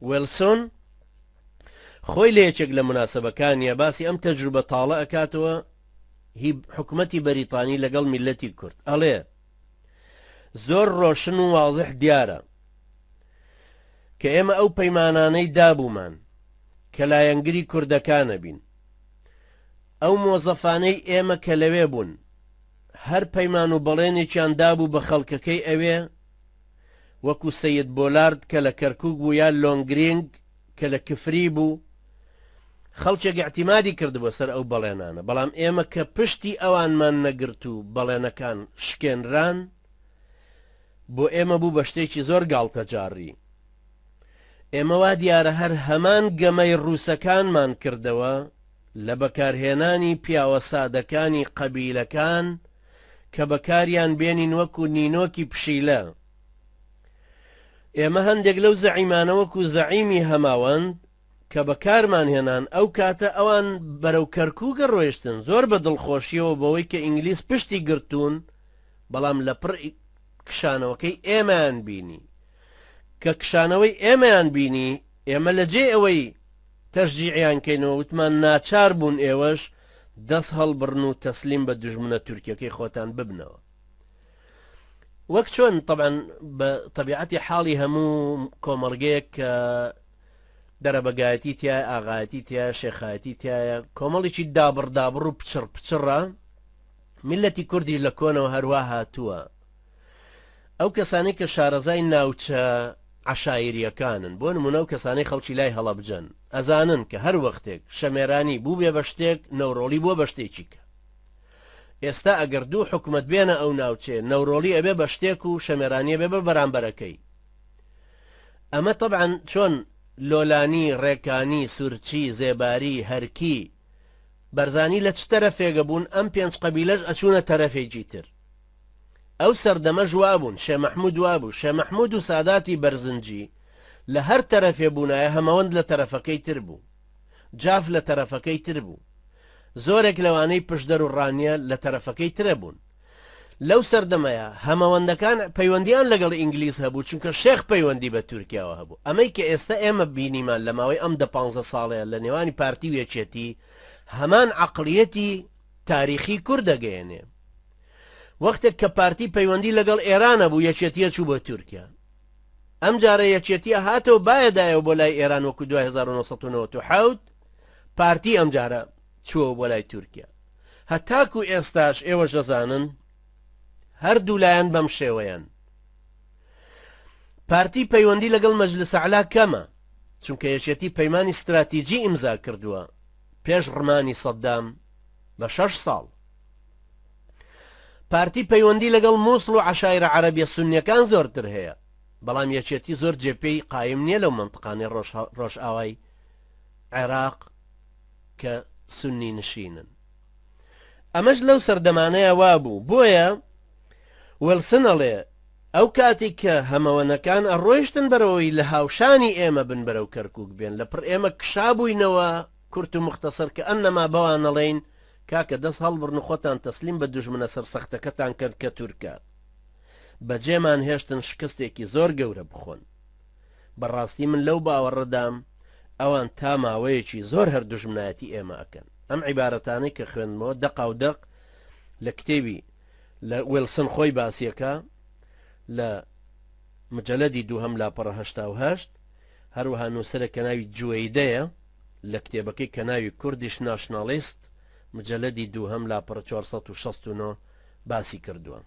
ويلسون خۆی لە یەکێک لە مناسبەکانیە باسی ئەم تەجروبە تاڵە ئەکاتەوە هی حکومەتی بەریتانی لەگەڵ میلەتی کورد ئەڵێ زۆر ڕۆشن و واضح دیارە کە ئێمە ئەو پەیمانانەی دابوومان کە لایەنگری کوردەکانە بین ئەو مۆزەفانەی ئێمە کە لەوێ بوون هەر پەیمان و بەڵێنێکیان دابوو بە خەڵکەکەی ئەوێ وەکو سەید بۆلارد کە لە کەرکووک بوو یان لۆنگرینگ کە لە کفری بوو خەڵکێک اعتیمادی کردبووە سەر ئەو بەڵێنانە بەڵام ئێمە کە پشتی ئەوانمان نەگرت و بەڵێنەکان شکێنران بۆ ئێمە بوو بە شتێکی زۆر گاڵتەجاری ئێمە وا دیارە هەر هەمان گەمەی ڕووسەکانمان کردەوە لە بەکارهێنانی پیاوە سادەکانی قەبیلەکان کە بەکاریان بێنین وەکو نینۆکی پشیلە ئێمە هەندێک لەو زەعیمانە وەکو زەعیمی هەماوەند کە بەکارمان هێنان ئەو کاتە ئەوان بەرەو کەرکووگە ڕۆیشتن زۆر بە دڵخۆشیەوە بەوەی کە ئینگلیس پشتی گرتوون بەڵام لە پڕ کشانەوەکەی ئێمەیان بینی کە کشانەوەی ئێمەیان بینی ئێمە لە جێ ئەوەی تەشجیعیان کەینەوە وتمان ناچار بوون ئێوەش دەست هەڵبڕن و تەسلیم بە دژمنە تورکیەکەی خۆتان ببنەوە وەک چۆن طبعا بە طبیعەتی حاڵی هەموو کۆمەڵگەیەک کە دەرەبەگایەتی تایە ئاغایەتی تایە شێخایەتی تایە کۆمەڵێکی دابڕدابڕ و پچڕ پچڕە میلەتی کوردی لە کۆنەوە هەروە هاتووە ئەو کەسانی کە شارەزای ناوچە عەشایریەکانن بۆ نمونە ئەو کەسانەی خەڵکی لای هەڵەبجەن ئەزانن کە هەر وەختێک شەمێرانی بوو بێ بە شتێک نەورۆڵی بووە بە شتێکی کە ئێستا ئەگەر دوو حکومت بێنە ئەو ناوچێ نەورۆڵی ئەبێ بە شتێک و شەمێرانیە بێ بە بەرامبەرەکەی ئەمە طبعا چۆن لۆلانی ڕێکانی سورچی زێباری هەرکی بەرزانی لە چ تەرەفێگە بوون ئەم پێنج قەبیلەش ئەچوونە تەرەفێکی تر ئەو سەردەمە ژوا بوون شێ مەحموود وابوو شێ مەحموود و ساداتی بەرزنجی لە هەر تەرەفێ بوونایە هەمەوەند لە تەرەفەکەی تر بوو جاف لە تەرەفەکەی تر بوو زۆرێک لەوانەی پشدەر و ڕانیە لە تەرەفەکەی ترە بوون لەو سەردەمەیە هەمەوەندەکان پەیوەندیان لەگەڵ ئینگلیس هەبوو چونکە شێخ پەیوەندی بە تورکیاوە هەبوو ئەمەی کە ئێستا ئێمە بینیمان لە ماوەی ئەم 15 ساڵەیە لە نێوانی پارتی و یەکێتی هەمان عەقڵیەتی تاریخی کوردەگەیەنێ وەختێک کە پارتی پەیوەندی لەگەڵ ئێرانە بوو یەکێتیە چوو بۆ تورکیا ئەم جارە یەکێتیە هاتەوە بایەدایەوە بۆ لای ئێران وەکو 1997 پارتی ئەم جارە چووە بۆ لای تورکیا هەتاکو ئێستاش ئێوە دەزانن هەردوو لایەن بەم شێوەیان پارتی پەیوەندی لەگەڵ مەجلس عەلا کەمە چونکە یەکێتی پەیمانی استراتیجی ئیمزا کردووە پێش ڕمانی سەدام بە 6 ساڵ پارتی پەیوەندی لەگەڵ مووسڵ و عەشایرە عەرەبیە سونیەکان زۆرتر هەیە بەڵام یەکێتی زۆر جێپێی قایم نییە لەو منطقانەی ڕۆژئاوای عێراق کە سونی نشینن ئەمەش لەو سەردەمانەیە وابوو بۆیە ویلسن ئەڵێ ئەو کاتی کە هەمەوەنەکان ئەڕۆیشتن بەرەوەی لە هاوشانی ئێمە بن بەرەو کەرکووک بێن لەپڕ ئێمە کشابووینەوە کورت و مختصر کە ئەنەما بەوانەڵێین کاکە دەست هەڵبڕن و خۆتان تەسلیم بە دوژمنە سەرسەختەکەتان کرد کە تورکە بەجێمان هێشتن شکستێکی زۆر گەورە بخۆن بەڕاستی من لەو باوەڕەدام ئەوان تا ماوەیەکی زۆر هەر دوژمنایەتی ئێمە ئەکەن ئەم عیبارەتانەی کە خوێندمەوە دەقا و دەق لە کتێبی لە ویلسن خۆی باسیەکە لە مجەلەدی دووهەم لاپەڕە 88 هەروەها نووسەرە کە ناوی جوێیدەیە لە کتێبەکەی کە ناوی کوردیش ناشناڵیست مجەلەدی دووهەم لاپەڕە 469 باسی کردووە